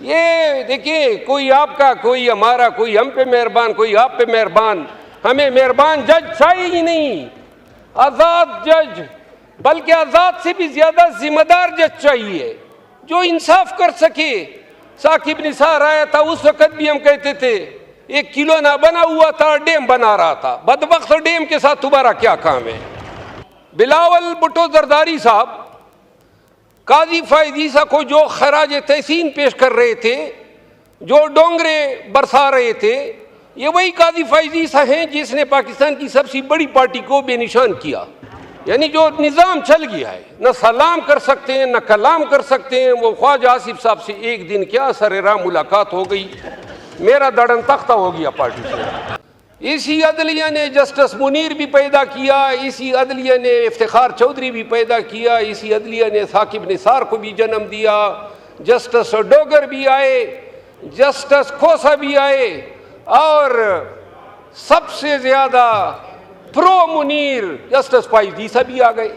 یہ دیکھیں، کوئی آپ کا، کوئی ہمارا، کوئی ہم پہ مہربان، کوئی آپ پہ مہربان. ہمیں مہربان جج چاہیے ہی نہیں، آزاد جج، بلکہ آزاد سے بھی زیادہ ذمہ دار جج چاہیے جو انصاف کر سکے. ثاقب نثار آیا تھا، اس وقت بھی ہم کہتے تھے 1 کلو نہ بنا ہوا تھا، ڈیم بنا رہا تھا. بدبخت ڈیم کے ساتھ تمہارا کیا کام ہے؟ بلاول بھٹو زرداری صاحب قاضی فائز عیسیٰ کو جو خراج تحسین پیش کر رہے تھے، جو ڈونگرے برسا رہے تھے، یہ وہی قاضی فائز عیسیٰ ہیں جس نے پاکستان کی سب سے بڑی پارٹی کو بے نشان کیا. یعنی جو نظام چل گیا ہے، نہ سلام کر سکتے ہیں، نہ کلام کر سکتے ہیں. وہ خواجہ آصف صاحب سے ایک دن کیا سر راہ ملاقات ہو گئی، میرا دڑن تختہ ہو گیا پارٹی سے. اسی عدلیہ نے جسٹس منیر بھی پیدا کیا، اسی عدلیہ نے افتخار چودھری بھی پیدا کیا، اسی عدلیہ نے ثاقب نثار کو بھی جنم دیا. جسٹس ڈوگر بھی آئے، جسٹس کھوسا بھی آئے، اور سب سے زیادہ پرو منیر جسٹس فائز عیسیٰ بھی آ گئے.